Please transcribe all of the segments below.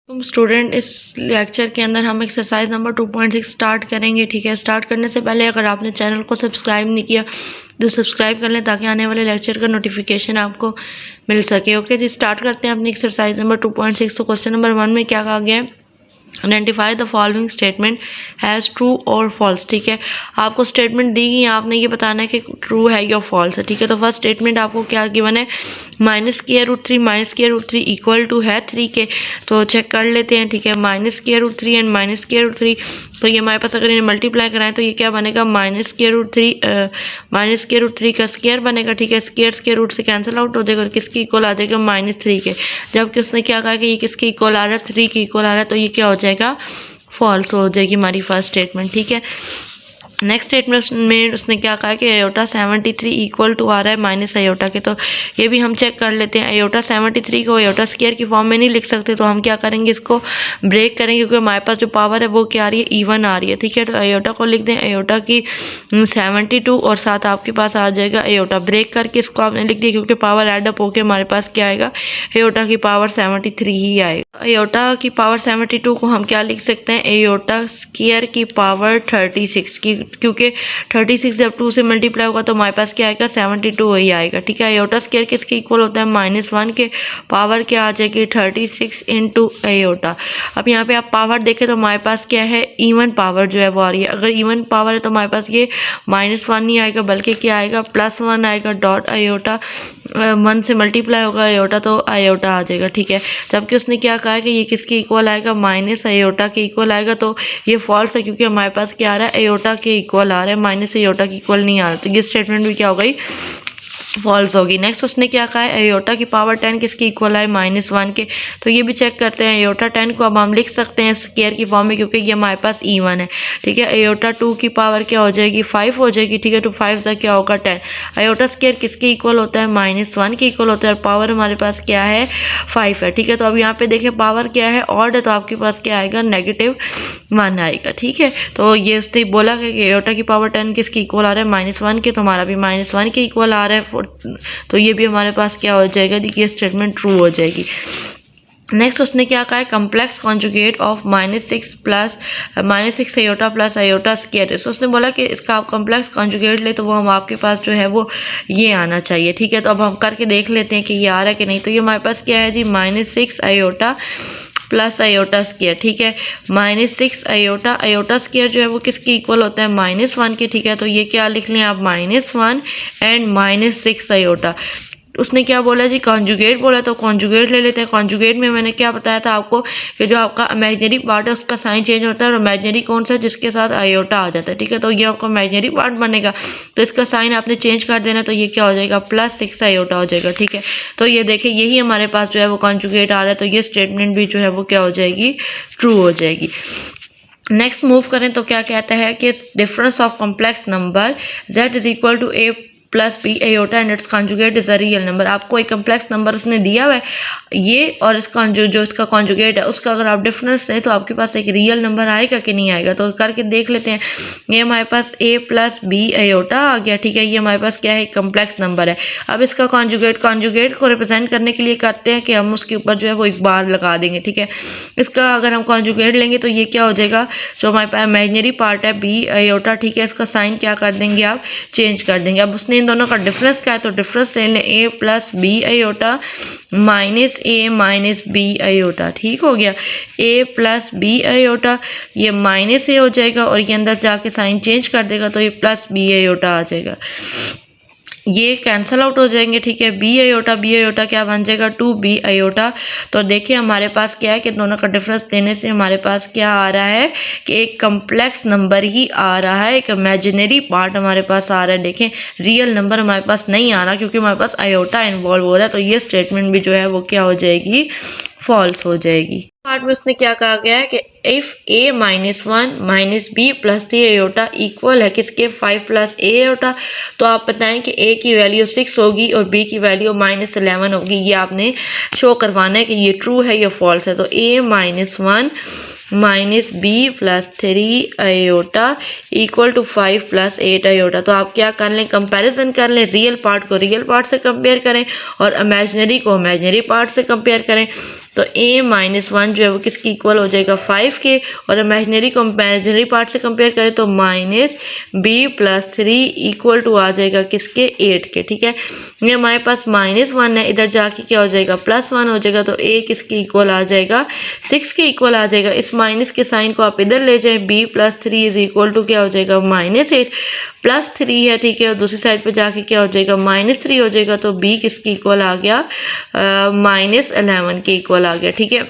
तुम स्टूडेंट, इस लेक्चर के अंदर हम एक्सरसाइज नंबर 2.6 स्टार्ट करेंगे। ठीक है, स्टार्ट करने से पहले अगर आपने चैनल को सब्सक्राइब नहीं किया तो सब्सक्राइब कर लें ताकि आने वाले लेक्चर का नोटिफिकेशन आपको मिल सके। ओके जी, स्टार्ट करते हैं अपनी एक्सरसाइज नंबर 2.6। तो क्वेश्चन नंबर 1 में क्या कहा गया है, identify the following statement has true और फॉल्स। ठीक है, आपको स्टेटमेंट दी गई, आपने ये बताना है कि ट्रू है या फॉल्स है। ठीक है, तो फर्स्ट स्टेटमेंट आपको क्या गिवन है, -√3 इक्वल टू है 3 के। तो चेक कर लेते हैं। ठीक है, -√3 एंड -√3, तो ये हमारे पास अगर इन्हें मल्टीप्लाई कराएं तो ये क्या बनेगा, -√3 का स्क्वायर बनेगा। ठीक है, स्क्वायर रूट से कैंसिल आउट हो जाएगा और किसके इक्वल आ जाएगा, -3 के। जबकि उसने क्या कहा कि ये किसके इक्वल आ रहा है, 3 के इक्वल आ रहा है, तो ये क्या हो जाएगा, फॉल्स हो जाएगी हमारी फर्स्ट स्टेटमेंट। ठीक है, नेक्स्ट स्टेटमेंट में उसने क्या कहा कि आयोटा 73 इक्वल टू आ रहा है माइनस आयोटा के। तो ये भी हम चेक कर लेते हैं। आयोटा 73 को आयोटा स्क्वायर की फॉर्म में नहीं लिख सकते, तो हम क्या करेंगे, इसको ब्रेक करेंगे क्योंकि हमारे पास जो पावर है वो क्या आ रही है, इवन आ रही है। ठीक है, तो आयोटा को लिख दें, आयोटा की 72 और साथ आपके पास आ जाएगा आयोटा। ब्रेक करके इसको आपने लिख दिया क्योंकि पावर एडअप होकर हमारे पास क्या आएगा, आयोटा की पावर 73 ही आएगा। आयोटा की पावर 72 को हम क्या लिख सकते हैं, आयोटा स्क्वायर की पावर 36 की, क्योंकि 36 जब 2 से मल्टीप्लाई होगा तो हमारे पास क्या आएगा, 72 ही आएगा। ठीक है, आयोटा स्क्वायर किसके इक्वल होता है, -1 के। पावर क्या आ जाएगी, 36 इंटू आयोटा। अब यहाँ पे आप पावर देखें तो हमारे पास क्या है, इवन पावर जो है वो आ रही है। अगर इवन पावर है तो हमारे पास ये -1 नहीं आएगा बल्कि क्या आएगा, +1 आएगा। डॉट आयोटा 1 से मल्टीप्लाई होगा आयोटा तो आयोटा आ जाएगा। ठीक है, जबकि उसने क्या कहा है कि ये किसके इक्वल आएगा, माइनस आयोटा के इक्वल आएगा, तो ये फॉल्स है क्योंकि हमारे पास क्या आ रहा है, आयोटा के इक्वल आ रहा है, माइनस आयोटा के इक्वल नहीं आ रहा। तो ये स्टेटमेंट भी क्या हो गई, फॉल्स होगी। नेक्स्ट उसने क्या कहा है, आयोटा की पावर 10 किसके इक्वल है, -1 के। तो ये भी चेक करते हैं। आयोटा 10 को अब हम लिख सकते हैं स्क्वायर की फॉर्म में क्योंकि ये हमारे पास इवन है। ठीक है, आयोटा 2 की पावर क्या हो जाएगी, 5 हो जाएगी। ठीक है, तो 5 से क्या होगा, 10। आयोटा स्क्वायर किसके इक्वल होता है, -1 के इक्वल होता है और पावर हमारे पास क्या है, 5 है। ठीक है, तो अब यहाँ पे देखें पावर क्या है, ऑड है, तो आपके पास क्या आएगा, -1 आएगा। ठीक है, तो ये उसने बोला कि आयोटा की पावर 10 किसके इक्वल आ रहा है, -1 के, तो हमारा भी -1 के इक्वल आ रहा है, तो ये भी हमारे पास क्या हो जाएगा, ये स्टेटमेंट ट्रू हो जाएगी। नेक्स्ट उसने क्या कहा है, complex conjugate of -6 iota plus iota square. तो उसने बोला कि इसका आप कम्प्लेक्स कॉन्जुगेट ले तो वो हम आपके पास जो है वो ये आना चाहिए। ठीक है, तो अब हम करके देख लेते हैं कि ये आ रहा है कि नहीं। तो ये हमारे पास क्या है जी, -6 आयोटा प्लस आयोटा स्क्वायर। ठीक है, -6 आयोटा स्क्वायर जो है वो किसके इक्वल होता है, -1 के। ठीक है, तो ये क्या लिख लें आप, -1 एंड -6 आयोटा। उसने क्या बोला जी, कॉन्जुगेट बोला, तो कॉन्जुगेट ले लेते हैं। कॉन्जुगेट में मैंने क्या बताया था आपको कि जो आपका इमेजिनरी पार्ट है उसका साइन चेंज होता है और इमेजिनरी कौन सा है, जिसके साथ आयोटा आ जाता है। ठीक है, तो ये आपका इमेजिनरी पार्ट बनेगा तो इसका साइन आपने चेंज कर देना, तो ये क्या हो जाएगा, +6 आयोटा हो जाएगा। ठीक है, तो ये देखिए यही हमारे पास जो है वो कॉन्जुगेट आ रहा है, तो ये स्टेटमेंट भी जो है वो क्या हो जाएगी, ट्रू हो जाएगी। नेक्स्ट मूव करें तो क्या कहता है कि difference of complex number z is equal to a plus b iota and its conjugate is a real number. आपको एक कम्प्लेक्स नंबर उसने दिया हुआ है ये, और इसका जो इसका कॉन्जुगेट है उसका अगर आप डिफरेंस दें तो आपके पास एक रियल नंबर आएगा कि नहीं आएगा। तो करके देख लेते हैं। ये हमारे पास a प्लस बी आयोटा आ गया। ठीक है, ये हमारे पास क्या है, कम्प्लेक्स नंबर है। अब इसका कॉन्जुगेट को रिप्रेजेंट करने के लिए करते हैं कि हम उसके ऊपर जो है वो एक बार लगा देंगे। ठीक है, इसका अगर हम कॉन्जुगेट लेंगे तो ये क्या हो जाएगा, जो हमारे पास इमेजिनरी पार्ट है बी आयोटा। ठीक है, इसका साइन क्या कर देंगे आप, चेंज कर देंगे। अब उसने इन दोनों का डिफरेंस क्या है, तो डिफरेंस ले लें a plus b iota minus a minus b iota. ठीक हो गया, a प्लस बी आयोटा, ये माइनस a हो जाएगा और ये अंदर जाके साइन चेंज कर देगा तो ये प्लस बी आयोटा आ जाएगा। ये कैंसल आउट हो जाएंगे। ठीक है, बी आयोटा क्या बन जाएगा, 2b आयोटा। तो देखिए हमारे पास क्या है कि दोनों का डिफरेंस देने से हमारे पास क्या आ रहा है कि एक कम्प्लेक्स नंबर ही आ रहा है, एक इमेजिनरी पार्ट हमारे पास आ रहा है। देखें रियल नंबर हमारे पास नहीं आ रहा क्योंकि हमारे पास आयोटा इन्वॉल्व हो रहा है, तो ये स्टेटमेंट भी जो है वो क्या हो जाएगी, फॉल्स हो जाएगी। पार्ट में उसने क्या कहा गया है कि if a -1 minus b plus 3 iota equal है किसके, 5 प्लस a आयोटा। तो आप बताएं कि a की वैल्यू 6 होगी और b की वैल्यू -11 होगी। ये आपने शो करवाना है कि ये ट्रू है या फॉल्स है। तो a -1 minus b plus 3 iota equal to 5 plus 8 iota. तो आप क्या कर लें, कंपैरिजन कर लें, रियल पार्ट को रियल पार्ट से कंपेयर करें और इमेजिनरी को इमेजिनरी पार्ट से कंपेयर करें। तो a माइनस 1 जो है वो किसकी इक्वल हो जाएगा 5 के, और इमेजिनरी पार्ट से कंपेयर करें तो minus b plus 3 equal to आ जाएगा किसके 8 के। ठीक है, ये हमारे पास माइनस 1 है, इधर जाके क्या हो जाएगा प्लस 1 हो जाएगा, तो a किसके इक्वल आ जाएगा 6 के इक्वल आ जाएगा। इस माइनस के साइन को आप इधर ले जाएं, b plus 3 is equal to क्या हो जाएगा माइनस 8 प्लस 3 है। ठीक है, और दूसरी साइड पे जाके क्या हो जाएगा माइनस 3 हो जाएगा, तो b किसके इक्वल आ गया माइनस 11 के इक्वल आ गया। ठीक है,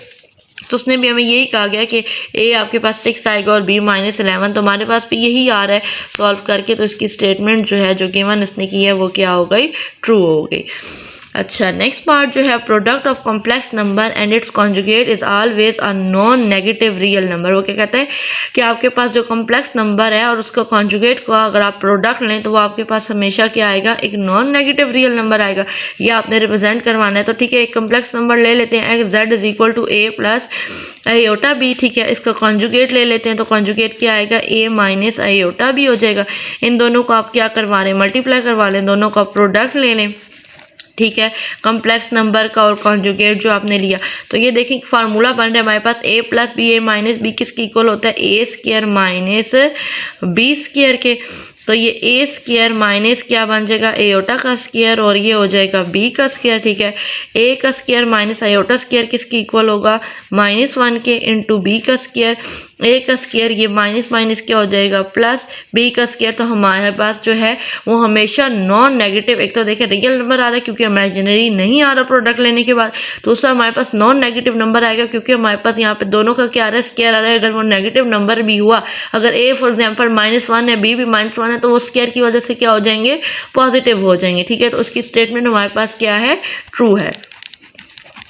तो उसने भी हमें यही कहा गया कि a आपके पास 6 आएगा और b माइनस 11, तो हमारे पास भी यही आ रहा है सॉल्व करके, तो इसकी स्टेटमेंट जो है जो गिवन इसने की है वो क्या हो गई ट्रू हो गई। अच्छा, नेक्स्ट पार्ट जो है product of complex number and its conjugate is always a non negative real number. वो क्या कहते हैं कि आपके पास जो कॉम्प्लेक्स नंबर है और उसका कॉन्जुगेट का अगर आप प्रोडक्ट लें तो वो आपके पास हमेशा क्या आएगा एक नॉन नेगेटिव रियल नंबर आएगा। ये आपने रिप्रेजेंट करवाना है, तो ठीक है एक कॉम्प्लेक्स नंबर ले लेते हैं z is equal to a plus iota b। ठीक है, इसका कॉन्जुगेट ले लेते हैं, तो कॉन्जुगेट क्या आएगा a माइनस आयोटा b हो जाएगा। इन दोनों को आप क्या करवा लें मल्टीप्लाई करवा लें, दोनों का प्रोडक्ट ले लें। ठीक है, कॉम्प्लेक्स नंबर का और कॉन्जुगेट जो आपने लिया, तो ये देखिए फार्मूला बन रहा है हमारे पास a plus b a minus b किसकी इक्वल होता है a square minus b square के। तो ये a स्क्वायर माइनस क्या बन जाएगा आयोटा का स्क्वायर, और ये हो जाएगा b का स्क्वायर। ठीक है, a का स्क्वायर माइनस आयोटा स्क्वायर किसकी इक्वल होगा -1 के इंटू b का स्क्वायर, a का स्क्वायर ये माइनस माइनस क्या हो जाएगा प्लस b का स्क्वायर। तो हमारे पास जो है वो हमेशा नॉन नेगेटिव, एक तो देखिए रियल नंबर आ रहा है क्योंकि इमेजिनरी नहीं आ रहा प्रोडक्ट लेने के बाद, तो उससे हमारे पास नॉन नेगेटिव नंबर आएगा क्योंकि हमारे पास यहाँ पे दोनों का क्या आ रहा है स्क्वायर आ रहा है। अगर वो नेगेटिव नंबर भी हुआ, अगर a फॉर एग्जाम्पल -1 है b भी -1 है, तो वो स्क्वायर की वजह से क्या हो जाएंगे पॉजिटिव हो जाएंगे। ठीक है, तो उसकी स्टेटमेंट हमारे पास क्या है ट्रू है।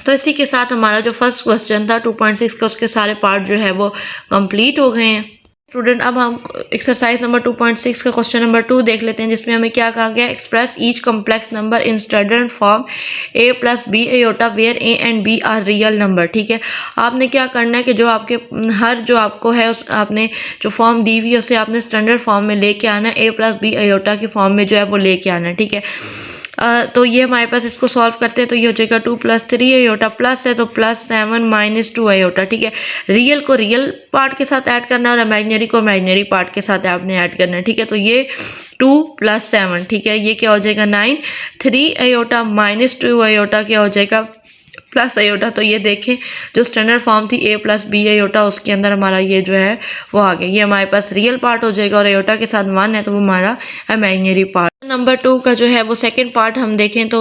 तो इसी के साथ हमारा जो फर्स्ट क्वेश्चन था 2.6 का उसके सारे पार्ट जो है वो कंप्लीट हो गए हैं। स्टूडेंट, अब हम एक्सरसाइज नंबर 2.6 का क्वेश्चन नंबर 2 देख लेते हैं, जिसमें हमें क्या कहा गया express each complex number in standard form a plus b iota where a and b are real number. ठीक है, आपने क्या करना है कि जो आपके हर जो आपको है उस आपने जो फॉर्म दी हुई है उसे आपने स्टैंडर्ड फॉर्म में लेके आना है, a प्लस बी आयोटा की फॉर्म में जो है वो लेके आना है। ठीक है, तो ये हमारे पास इसको सॉल्व करते हैं तो ये हो जाएगा 2 प्लस 3 आयोटा प्लस है तो +7 माइनस 2 आयोटा। ठीक है, रियल को रियल पार्ट के साथ ऐड करना है और इमेजिनरी को इमेजिनरी पार्ट के साथ आपने ऐड करना है। ठीक है, तो ये 2 + 7, ठीक है, ये क्या हो जाएगा 9, 3 आयोटा माइनस 2 आयोटा क्या हो जाएगा प्लस आयोटा। तो ये देखें जो स्टैंडर्ड फॉर्म थी a प्लस बी आयोटा उसके अंदर हमारा ये जो है वो आ गया, ये हमारे पास रियल पार्ट हो जाएगा और आयोटा के साथ 1 है तो वो हमारा इमेजिनरी पार्ट। नंबर 2 का जो है वो सेकंड पार्ट हम देखें तो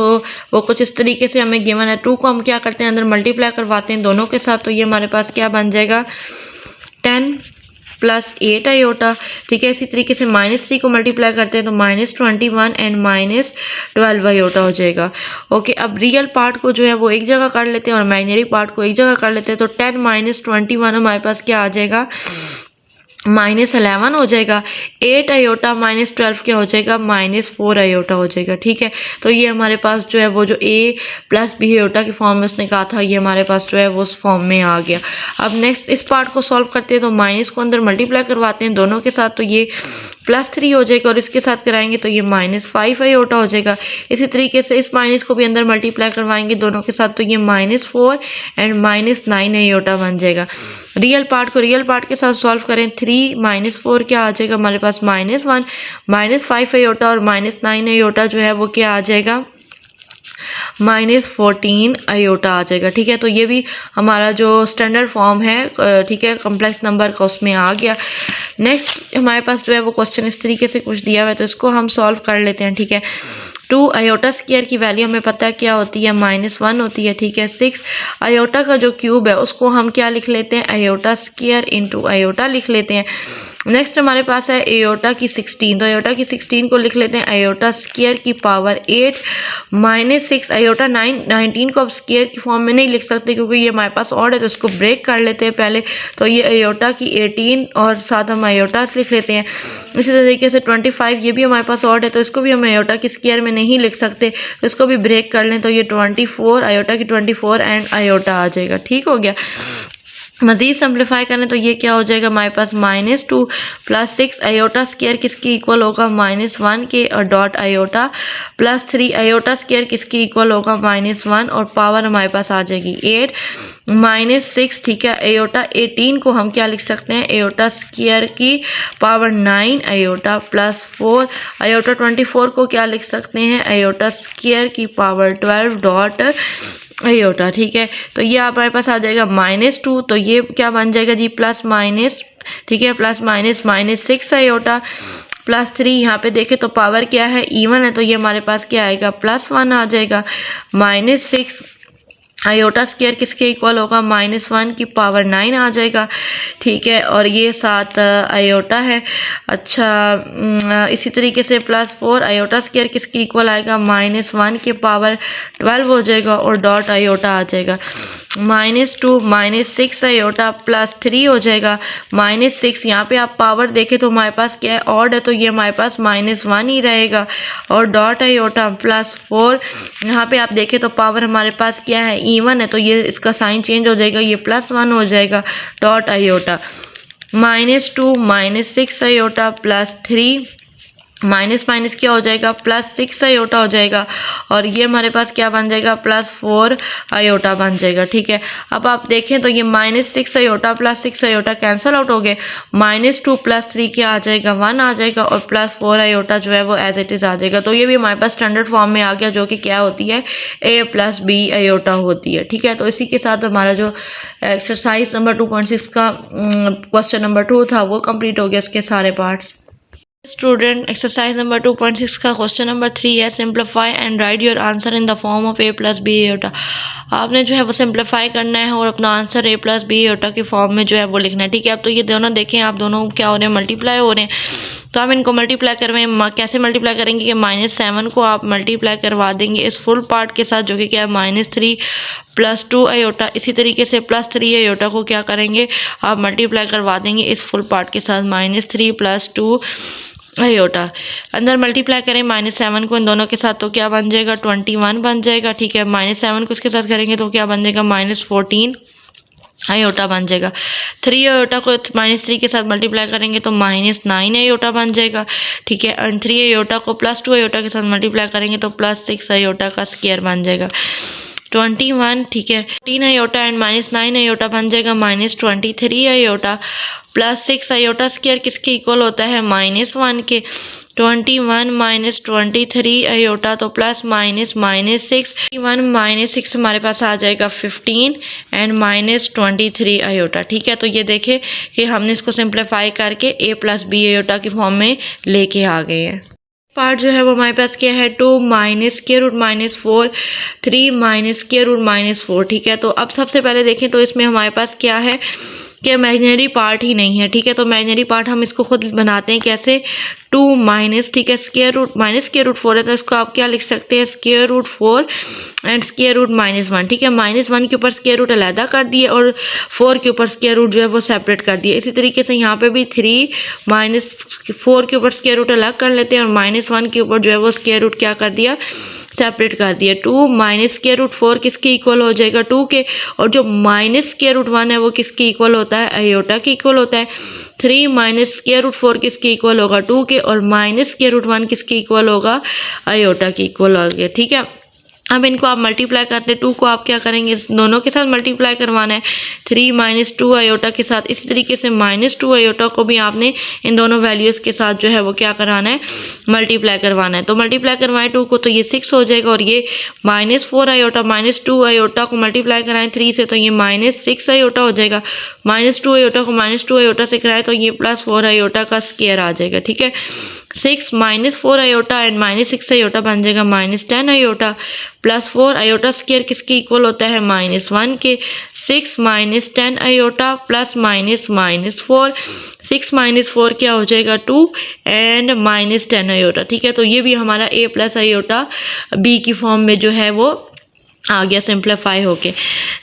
वो कुछ इस तरीके से हमें गिवन है। 2 को हम क्या करते हैं अंदर मल्टीप्लाई करवाते हैं दोनों के साथ, तो ये हमारे पास क्या बन जाएगा 10 प्लस 8 आयोटा। ठीक है, इसी तरीके से -3 को मल्टीप्लाई करते हैं तो -21 एंड -12 आयोटा हो जाएगा। ओके, अब रियल पार्ट को जो है वो एक जगह कर लेते हैं और इमेजिनरी पार्ट को एक जगह कर लेते हैं, तो 10 - 21 हमारे पास क्या आ जाएगा -11 हो जाएगा। 8 आयोटा -12 क्या हो जाएगा -4 आयोटा हो जाएगा। ठीक है, तो ये हमारे पास जो है वो जो a प्लस बी आयोटा की फॉर्म में उसने कहा था ये हमारे पास जो है वो उस फॉर्म में आ गया। अब नेक्स्ट इस पार्ट को सॉल्व करते हैं तो माइनस को अंदर मल्टीप्लाई करवाते हैं दोनों के साथ, तो ये +3 हो जाएगा और इसके साथ कराएंगे तो ये -5 आयोटा हो जाएगा। इसी तरीके से इस माइनस को भी अंदर मल्टीप्लाई करवाएंगे दोनों के साथ, तो ये -4 एंड -9 आयोटा बन जाएगा। रियल पार्ट को रियल पार्ट के साथ सॉल्व करें, 3 - 4 क्या आ जाएगा हमारे पास -1 -5 आयोटा और -9 आयोटा जो है वो क्या आ जाएगा -14 आयोटा आ जाएगा। ठीक है, तो ये भी हमारा जो स्टैंडर्ड फॉर्म है ठीक है कॉम्प्लेक्स नंबर का उसमें आ गया। नेक्स्ट हमारे पास जो है वो क्वेश्चन इस तरीके से कुछ दिया हुआ है तो इसको हम सॉल्व कर लेते हैं। ठीक है, 2 आयोटा स्क्वायर की वैल्यू हमें पता है क्या होती है -1 होती है। ठीक है, 6 आयोटा का जो क्यूब है उसको हम क्या लिख लेते हैं आयोटा स्क्वायर इंटू आयोटा लिख लेते हैं। नेक्स्ट हमारे पास है आयोटा की 16, तो आयोटा की 16 को लिख लेते हैं आयोटा स्क्वायर की पावर 8 -6 आयोटा 19 को अब स्क्वायर की फॉर्म में नहीं लिख सकते क्योंकि ये हमारे पास ऑड है, तो इसको ब्रेक कर लेते हैं पहले। तो ये आयोटा की 18 और साथ हम आयोटा लिख लेते हैं। इसी तरीके से 25 ये भी हमारे पास ऑड है तो इसको भी हम आयोटा की स्क्वायर में नहीं लिख सकते, तो इसको भी ब्रेक कर लें तो ये 24 आयोटा की 24 एंड आयोटा आ जाएगा। ठीक हो गया। मज़ीद सिंप्लीफाई करें तो ये क्या हो जाएगा हमारे पास -2 प्लस 6 आयोटा स्क्वायर किसके इक्वल होगा -1 के और dot iota plus 3 iota square किसके इक्वल होगा -1 और पावर हमारे पास आ जाएगी 8 -6 ठीक है। आयोटा 18 को हम क्या लिख सकते हैं आयोटा स्क्वायर की पावर 9 आयोटा प्लस 4 आयोटा 24 को क्या लिख सकते हैं आयोटा स्क्वायर की पावर 12 डॉट आयोटा ठीक है। तो ये हमारे पास आ जाएगा -2 तो ये क्या बन जाएगा जी प्लस माइनस ठीक है प्लस माइनस -6 आयोटा प्लस 3 यहाँ पे देखें तो पावर क्या है इवन है तो ये हमारे पास क्या आएगा +1 आ जाएगा -6 आयोटा स्क्वायर किसके इक्वल होगा -1 की पावर 9 आ जाएगा ठीक है। और ये 7 आयोटा है। अच्छा इसी तरीके से +4 आयोटा स्क्वायर किसके इक्वल आएगा -1 की पावर 12 हो जाएगा और डॉट आयोटा आ जाएगा -2 -6 आयोटा +3 हो जाएगा -6 यहाँ पे आप पावर देखें तो हमारे पास क्या है ऑड है तो ये हमारे पास -1 ही रहेगा और डॉट आयोटा +4 यहाँ पे आप देखें तो पावर हमारे पास क्या है इवन है तो ये इसका साइन चेंज हो जाएगा ये +1 हो जाएगा dot iota -2 -6 iota +3 minus minus क्या हो जाएगा +6 आयोटा हो जाएगा और ये हमारे पास क्या बन जाएगा +4 आयोटा बन जाएगा ठीक है। अब आप देखें तो ये -6 आयोटा +6 आयोटा कैंसिल आउट हो गए -2 +3 क्या आ जाएगा 1 आ जाएगा और +4 आयोटा जो है वो एज इट इज़ आ जाएगा। तो ये भी हमारे पास स्टैंडर्ड फॉर्म में आ गया जो कि क्या होती है a + b आयोटा होती है ठीक है। तो इसी के साथ हमारा जो एक्सरसाइज नंबर 2.6 का क्वेश्चन नंबर 2 था वो कंप्लीट हो गया उसके सारे पार्ट्स। स्टूडेंट एक्सरसाइज नंबर 2.6 का क्वेश्चन नंबर 3 है simplify and right your answer in the form of a + b iota. आपने जो है वो सिंप्लीफाई करना है और अपना आंसर a + b आयोटा के फॉर्म में जो है वो लिखना है ठीक है। अब तो ये दोनों देखें आप दोनों क्या हो रहे हैं मल्टीप्लाई हो रहे हैं तो आप इनको मल्टीप्लाई करवाएं कैसे मल्टीप्लाई करेंगे कि -7 को आप मल्टीप्लाई करवा देंगे इस फुल पार्ट के साथ जो कि क्या है -3 +2 आयोटा इसी तरीके से +3 आयोटा को क्या करेंगे आप मल्टीप्लाई करवा देंगे इस फुल पार्ट के साथ -3 +2 आयोटा अंदर मल्टीप्लाई करें -7 को इन दोनों के साथ तो क्या बन जाएगा 21 बन जाएगा ठीक है। -7 को इसके साथ करेंगे तो क्या बन जाएगा -14 आयोटा बन जाएगा। 3 आयोटा को -3 के साथ मल्टीप्लाई करेंगे तो -9 आयोटा बन जाएगा ठीक है। और 3 आयोटा को +2 आयोटा के साथ मल्टीप्लाई करेंगे तो +6 आयोटा का स्क्वायर बन जाएगा 21 ठीक है। 3 आयोटा एंड -9 आयोटा बन जाएगा -23 आयोटा +6 आयोटा स्क्वायर किसके इक्वल होता है -1 के 21 -23 आयोटा तो +- -6 21 -6 हमारे पास आ जाएगा 15 एंड -23 आयोटा ठीक है। तो ये देखें कि हमने इसको सिंप्लीफाई करके a + b आयोटा की फॉर्म में लेके आ गए हैं। पार्ट जो है वो हमारे पास क्या है 2 -√-4 3 -√-4 ठीक है। तो अब सबसे पहले देखें तो इसमें हमारे पास क्या है कि इमेजिनरी पार्ट ही नहीं है ठीक है। तो इमेजिनरी पार्ट हम इसको खुद बनाते हैं कैसे 2 माइनस ठीक है -√4 है तो इसको आप क्या लिख सकते हैं √4 एंड √-1 ठीक है। -1 के ऊपर स्क्वायर रूट अलहदा कर दिए और 4 के ऊपर स्क्वायर रूट जो है वो सेपरेट कर दिए। इसी तरीके से यहाँ पे भी 3 -4 के ऊपर स्क्वायर रूट अलग कर लेते हैं और -1 के ऊपर जो है वो स्क्वायर रूट क्या कर दिया सेपरेट कर दिया। 2 -√4 किसके इक्वल हो जाएगा 2 के और जो -√1 है वो किसके इक्वल होता है आयोटा के इक्वल होता है। 3 -√4 किसके इक्वल होगा 2 के और -√1 किसके इक्वल होगा आयोटा के इक्वल हो गया ठीक है। अब इनको आप मल्टीप्लाई करते 2 को आप क्या करेंगे दोनों के साथ मल्टीप्लाई करवाना है 3 - 2 आयोटा के साथ। इसी तरीके से -2 आयोटा को भी आपने इन दोनों वैल्यूज़ के साथ जो है वो क्या कराना है मल्टीप्लाई करवाना है। तो मल्टीप्लाई करवाएं 2 को तो ये 6 हो जाएगा और ये -4 आयोटा -2 आयोटा को मल्टीप्लाई कराएं 3 से तो ये -6 आयोटा हो जाएगा। -2 आयोटा को -2 आयोटा से कराएं तो ये +4 आयोटा का स्क्वायर आ जाएगा ठीक है। 6 -4 आयोटा एंड -6 आयोटा बन जाएगा -10 आयोटा +4 आयोटा स्क्वायर किसके इक्वल होता है -1 के। 6 -10 आयोटा +- 4 6 - 4 क्या हो जाएगा 2 एंड -10 आयोटा ठीक है। तो ये भी हमारा a + आयोटा b की फॉर्म में जो है वो आ गया सिंप्लीफाई होके।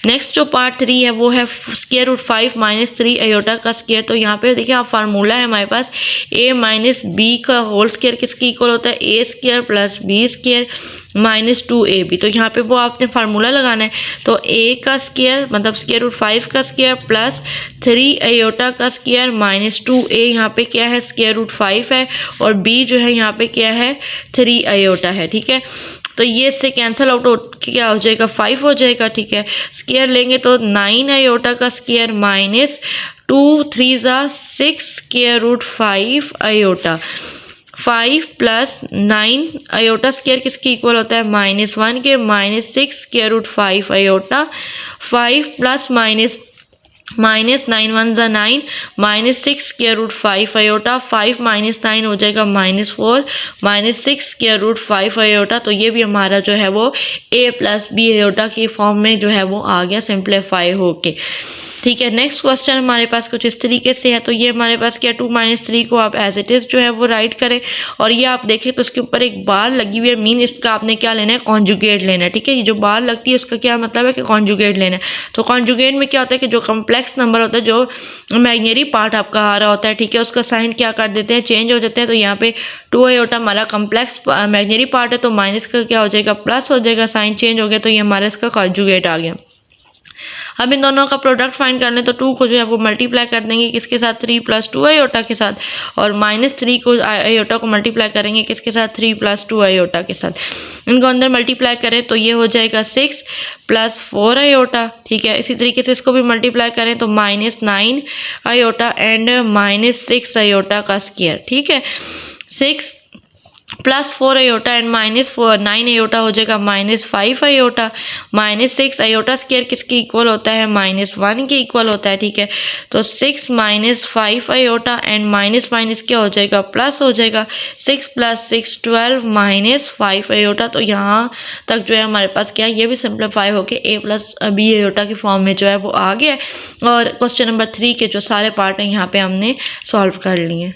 नेक्स्ट जो पार्ट 3 है वो है स्क्वायर रूट 5 माइनस 3 आयोटा का स्क्वायर। तो यहाँ पे देखिए आप फार्मूला है हमारे पास a माइनस बी का होल स्क्वायर किसके इक्वल होता है, a square plus b square minus 2ab। तो यहाँ पे वो आपने फार्मूला लगाना है। तो a का स्क्वायर मतलब स्क्वायर रूट 5 का स्क्वायर प्लस 3 आयोटा का स्क्वायर माइनस 2a, यहाँ पे क्या है स्क्वायर रूट 5 है और b जो है यहाँ पे क्या है 3 आयोटा है। ठीक है, तो ये इससे कैंसिल आउट हो क्या हो जाएगा 5 हो जाएगा। ठीक है, स्क्वायर लेंगे तो 9 आयोटा का square minus 2 3 6 square root 5 iota. 5 plus 9 iota square किसके इक्वल होता है -1 के minus 6 square root 5 iota. 5 plus minus 9 1 ज़ा 9 minus 6 square root 5 iota. 5 minus 9 हो जाएगा -4 माइनस 6 स्क्वायर रूट 5 आयोटा। तो ये भी हमारा जो है वो a प्लस बी आयोटा की फॉर्म में जो है वो आ गया सिंप्लीफाई होके। ठीक है, नेक्स्ट क्वेश्चन हमारे पास कुछ इस तरीके से है। तो ये हमारे पास क्या 2 माइनस 3 को आप एज इट इज़ जो है वो राइट करें और ये आप देखें तो उसके ऊपर एक बार लगी हुई है, मीन इसका आपने क्या लेना है कॉन्जुगेट लेना है। ठीक है, ये जो बार लगती है उसका क्या मतलब है कि कॉन्जुगेट लेना है। तो कॉन्जुगेट में क्या होता है कि जो कम्प्लेक्स नंबर होता है, जो इमेजिनरी पार्ट आपका आ रहा होता है, ठीक है, उसका साइन क्या कर देते हैं चेंज हो जाते हैं। तो यहाँ पे 2 आयोटा हमारा कम्प्लेक्स इमेजिनरी पार्ट है तो माइनस का क्या हो जाएगा प्लस हो जाएगा, साइन चेंज हो गया तो ये हमारा इसका कॉन्जुगेट आ गया। अब इन दोनों का प्रोडक्ट फाइंड करने तो 2 को जो है वो मल्टीप्लाई कर देंगे किसके साथ 3 प्लस 2 आयोटा के साथ और -3 को आयोटा को मल्टीप्लाई करेंगे किसके साथ 3 प्लस 2 आयोटा के साथ। इनको अंदर मल्टीप्लाई करें तो ये हो जाएगा 6 प्लस 4 आयोटा। ठीक है, इसी तरीके से इसको भी मल्टीप्लाई करें तो -9 आयोटा एंड -6 आयोटा का स्क्वायर। ठीक है, 6 प्लस 4 आयोटा एंड -9 आयोटा हो जाएगा -5 आयोटा। -6 आयोटा स्क्वायर किसके इक्वल होता है -1 के इक्वल होता है। ठीक है, तो 6 -5 आयोटा एंड माइनस क्या हो जाएगा प्लस हो जाएगा। 6 प्लस 6 12 -5 आयोटा। तो यहाँ तक जो है हमारे पास क्या है ये भी सिंप्लीफाई होके a प्लस बी आयोटा की फॉर्म में जो है वो आ गया है। और क्वेश्चन नंबर 3 के जो सारे पार्ट हैं यहाँ पे हमने सॉल्व कर लिए।